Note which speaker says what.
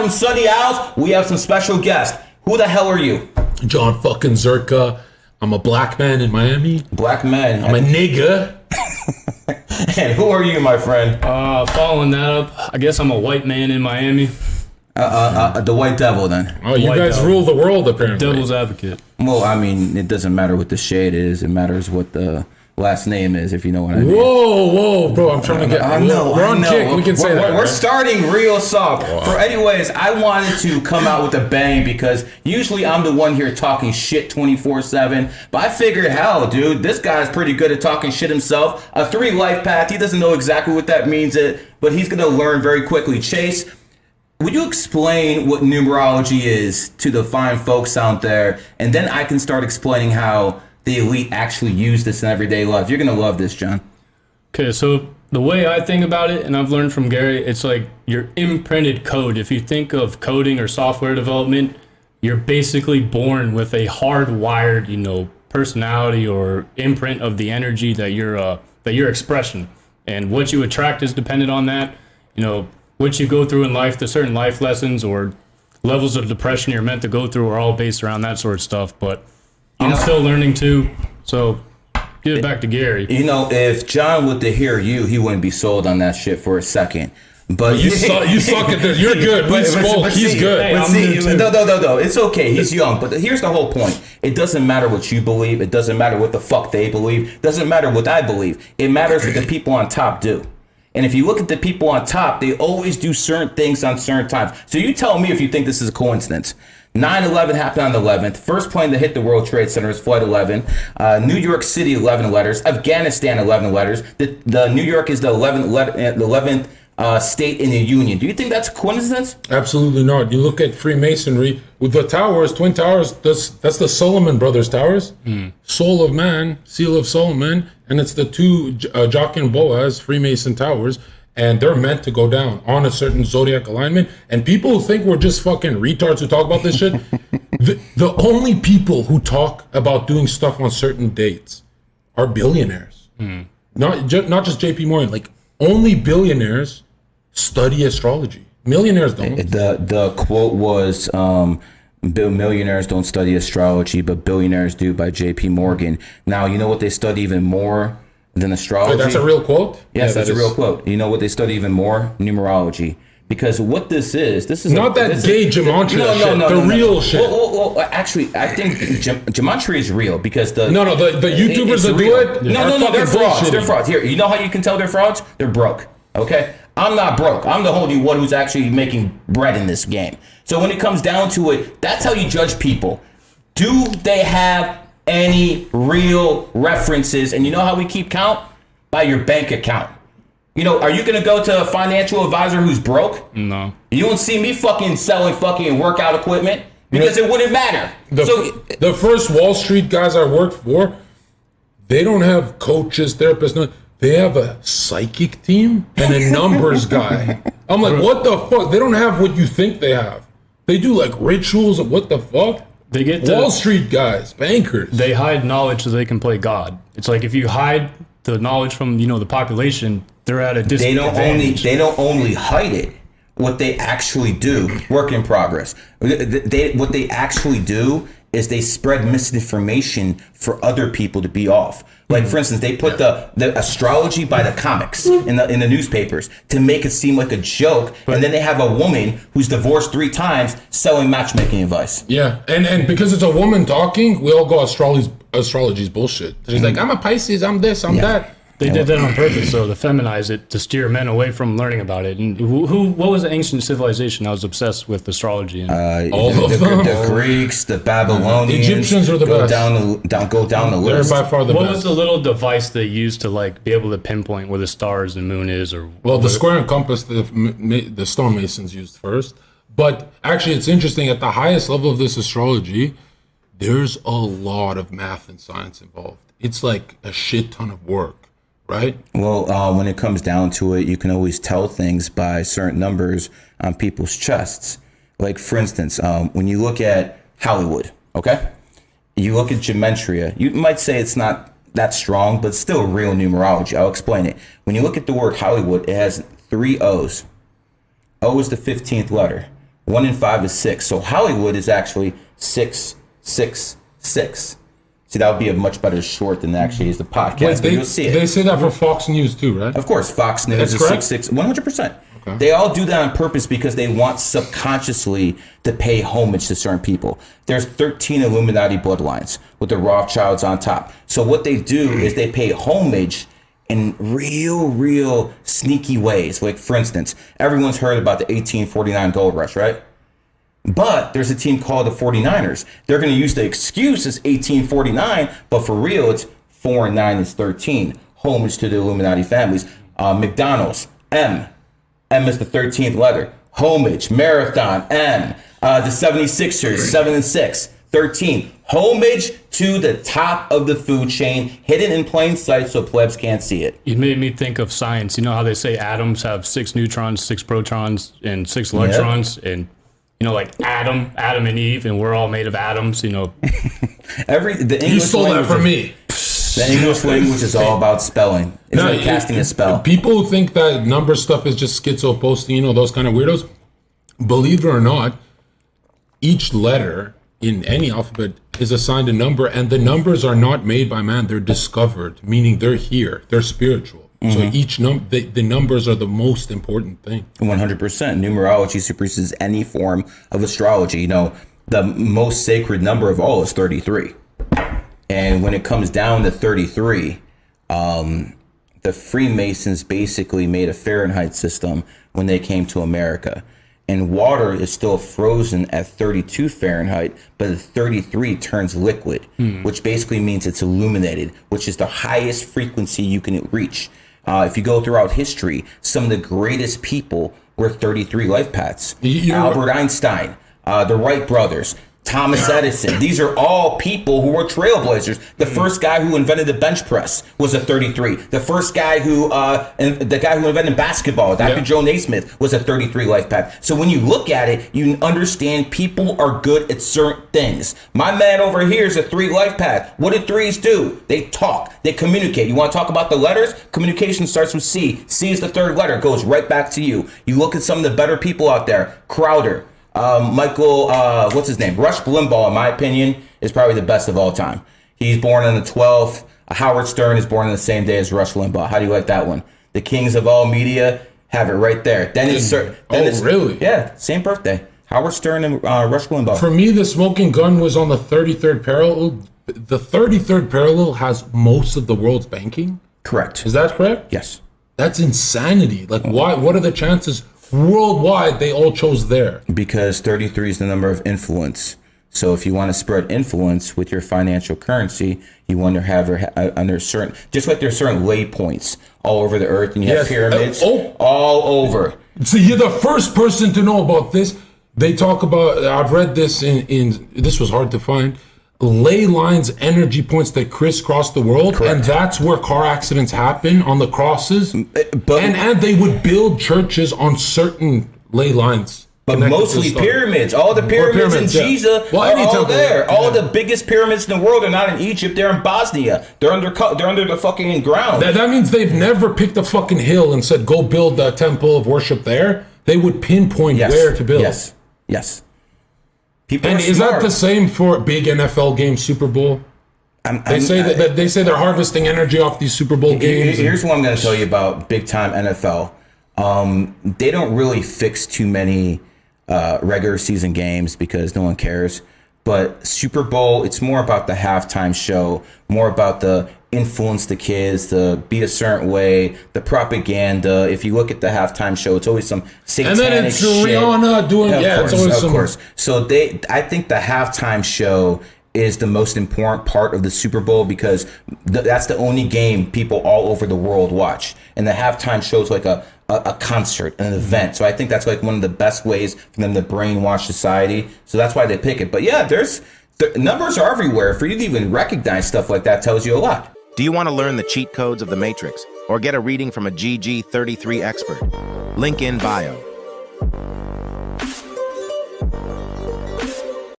Speaker 1: from Sunny Isles, we have some special guests. Who the hell are you?
Speaker 2: John fucking Zherka. I'm a black man in Miami.
Speaker 1: Black man.
Speaker 2: I'm a nigga.
Speaker 1: And who are you, my friend?
Speaker 3: Following that up, I guess I'm a white man in Miami.
Speaker 1: The white devil, then.
Speaker 2: Oh, you
Speaker 3: White
Speaker 2: guys
Speaker 3: devil.
Speaker 2: rule the world, apparently.
Speaker 3: Devil's advocate.
Speaker 1: Well, I mean, it doesn't matter what the shade is. It matters what the last name is, if you know what I mean.
Speaker 2: Whoa, bro! I'm trying to get. We're on kick. We can say that.
Speaker 1: We're starting real soft. Wow. For anyways, I wanted to come out with a bang because usually I'm the one here talking shit 24/7. But I figured, hell, dude, this guy's pretty good at talking shit himself. A 3 life path. He doesn't know exactly what that means, but he's gonna learn very quickly. Chase, would you explain what numerology is to the fine folks out there, and then I can start explaining how the elite actually use this in everyday life. You're going to love this, John.
Speaker 3: Okay, so the way I think about it, and I've learned from Gary, it's like your imprinted code. If you think of coding or software development, you're basically born with a hardwired, personality or imprint of the energy that your expression. And what you attract is dependent on that. What you go through in life, the certain life lessons or levels of depression you're meant to go through are all based around that sort of stuff. But I'm still learning too, so give it back to Gary.
Speaker 1: If John were to hear you, he wouldn't be sold on that shit for a second. But
Speaker 2: you suck at this. You're good. He's good.
Speaker 3: Hey,
Speaker 1: no. It's okay. He's young. But here's the whole point. It doesn't matter what you believe. It doesn't matter what the fuck they believe. It doesn't matter what I believe. It matters what the people on top do. And if you look at the people on top, they always do certain things on certain times. So you tell me if you think this is a coincidence. 9/11 happened on the 11th. First plane to hit the World Trade Center is Flight 11. New York City, 11 letters. Afghanistan, 11 letters. The New York is the 11th state in the Union. Do you think that's a coincidence?
Speaker 2: Absolutely not. You look at Freemasonry with the towers, Twin Towers. That's the Solomon Brothers towers. Soul of Man, Seal of Solomon, and it's the two Jock and Boaz Freemason towers. And they're meant to go down on a certain zodiac alignment. And people who think we're just fucking retards who talk about this shit, the only people who talk about doing stuff on certain dates are billionaires. Not just JP Morgan. Like, only billionaires study astrology. Millionaires don't.
Speaker 1: The quote was, millionaires don't study astrology, but billionaires do, by JP Morgan. Now, you know what they study even more than astrology?
Speaker 2: Wait, that's a real quote?
Speaker 1: Yes, that's a real quote. You know what they study even more? Numerology. Because what this is
Speaker 2: not that gay gematria shit. The real shit.
Speaker 1: Well, actually, I think gematria is real because the
Speaker 2: YouTubers that do it.
Speaker 1: No, they're frauds. They're frauds. Here, you know how you can tell they're frauds? They're broke. Okay, I'm not broke. I'm the only one who's actually making bread in this game. So when it comes down to it, that's how you judge people. Do they have any real references? And you know how we keep count? By your bank account. Are you going to go to a financial advisor who's broke?
Speaker 3: No.
Speaker 1: You don't see me fucking selling fucking workout equipment because it wouldn't matter.
Speaker 2: The first Wall Street guys I worked for, they don't have coaches, therapists. No, they have a psychic team and a numbers guy. I'm like, what the fuck? They don't have what you think they have. They do like rituals of what the fuck?
Speaker 3: They get
Speaker 2: Wall Street guys, bankers.
Speaker 3: They hide knowledge so they can play God. It's like if you hide the knowledge from the population, they're at a disadvantage.
Speaker 1: They don't only hide it. What they actually do, work in progress. What they actually do is they spread misinformation for other people to be off. Like, for instance, they put the astrology by the comics in the newspapers to make it seem like a joke, and then they have a woman who's divorced 3 times selling matchmaking advice.
Speaker 2: Yeah, and because it's a woman talking, we all go astrology's bullshit. She's like, I'm a Pisces, I'm this, I'm that.
Speaker 3: They did that on purpose, though, to feminize it, to steer men away from learning about it. And what was the ancient civilization that was obsessed with astrology?
Speaker 2: All of them.
Speaker 1: The Greeks, the Babylonians.
Speaker 2: The Egyptians are the best.
Speaker 1: Go down the list.
Speaker 2: They're by far the best.
Speaker 3: What was the little device they used to be able to pinpoint where the stars and moon is?
Speaker 2: The square and compass the stonemasons used first. But actually, it's interesting. At the highest level of this astrology, there's a lot of math and science involved. It's like a shit ton of work. Right?
Speaker 1: Well, when it comes down to it, you can always tell things by certain numbers on people's chests. Like, for instance, when you look at Hollywood, okay? You look at gematria. You might say it's not that strong, but it's still real numerology. I'll explain it. When you look at the word Hollywood, it has 3 O's. O is the 15th letter. 1 in 5 is 6. So Hollywood is actually 666. See, that would be a much better short than actually is the podcast. But you'll see it.
Speaker 2: They say that for Fox News too, right?
Speaker 1: Of course, Fox News is 66, 100%. Okay. They all do that on purpose because they want subconsciously to pay homage to certain people. There's 13 Illuminati bloodlines with the Rothschilds on top. So what they do is they pay homage in real sneaky ways. Like, for instance, everyone's heard about the 1849 gold rush, right? But there's a team called the 49ers. They're going to use the excuse as 1849, but for real, it's 4 and 9 is 13. Homage to the Illuminati families. McDonald's, M is the 13th letter. Homage, Marathon, M. The 76ers, 7 and 6, 13. Homage to the top of the food chain, hidden in plain sight so plebs can't see it.
Speaker 3: You made me think of science. You know how they say atoms have 6 neutrons, 6 protons, and 6 electrons? Yep. And like Adam and Eve, and we're all made of atoms, The
Speaker 2: English you stole that from me.
Speaker 1: The English language is all about spelling. It's like casting a spell.
Speaker 2: People who think that number stuff is just schizo posting, those kind of weirdos. Believe it or not, each letter in any alphabet is assigned a number, and the numbers are not made by man; they're discovered, meaning they're here, they're spiritual. So each the numbers are the most important thing. 100%.
Speaker 1: Numerology supersedes any form of astrology. The most sacred number of all is 33. And when it comes down to 33, the Freemasons basically made a Fahrenheit system when they came to America. And water is still frozen at 32 Fahrenheit, but at 33 turns liquid, which basically means it's illuminated, which is the highest frequency you can reach. If you go throughout history, some of the greatest people were 33 life paths. Albert Einstein, the Wright brothers, Thomas Edison. These are all people who were trailblazers. The first guy who invented the bench press was a 33. The first guy who invented basketball, Dr. Joe Naismith, was a 33 life path. So when you look at it, you understand people are good at certain things. My man over here is a 3 life path. What do 3s do? They talk. They communicate. You want to talk about the letters? Communication starts with C. C is the 3rd letter. Goes right back to you. You look at some of the better people out there. Crowder. Michael, what's his name? Rush Limbaugh, in my opinion, is probably the best of all time. He's born on the 12th. Howard Stern is born on the same day as Rush Limbaugh. How do you like that one? The kings of all media have it right there. Really? Yeah, same birthday. Howard Stern and Rush Limbaugh.
Speaker 2: For me, the smoking gun was on the 33rd parallel. The 33rd parallel has most of the world's banking.
Speaker 1: Correct.
Speaker 2: Is that correct?
Speaker 1: Yes.
Speaker 2: That's insanity. Like, why? What are the chances? Worldwide, they all chose there.
Speaker 1: Because 33 is the number of influence. So if you want to spread influence with your financial currency, you want to have under certain, just like there's certain waypoints all over the earth, and you have pyramids all over.
Speaker 2: So you're the first person to know about this. They talk about, I've read this in this was hard to find, ley lines, energy points that crisscross the world. Correct. And that's where car accidents happen, on the crosses. And they would build churches on certain ley lines.
Speaker 1: But mostly pyramids. All the pyramids in Giza are all there. All the biggest pyramids in the world are not in Egypt. They're in Bosnia. They're under the fucking ground.
Speaker 2: That means they've never picked a fucking hill and said, go build a temple of worship there. They would pinpoint where to build.
Speaker 1: Yes.
Speaker 2: And is that the same for big NFL games, Super Bowl? They say they're harvesting energy off these Super Bowl games.
Speaker 1: Here's what I'm going to tell you about big time NFL. They don't really fix too many regular season games because no one cares. But Super Bowl, it's more about the halftime show, more about the influence the kids to be a certain way, the propaganda. If you look at the halftime show, it's always some satanic shit. And then it's
Speaker 2: Rihanna doing,
Speaker 1: of course. So I think the halftime show is the most important part of the Super Bowl because that's the only game people all over the world watch. And the halftime show is like a concert, an event. So I think that's like one of the best ways for them to brainwash society. So that's why they pick it. But yeah, the numbers are everywhere. For you to even recognize stuff like that tells you a lot.
Speaker 4: Do you want to learn the cheat codes of the Matrix or get a reading from a GG33 expert? Link in bio.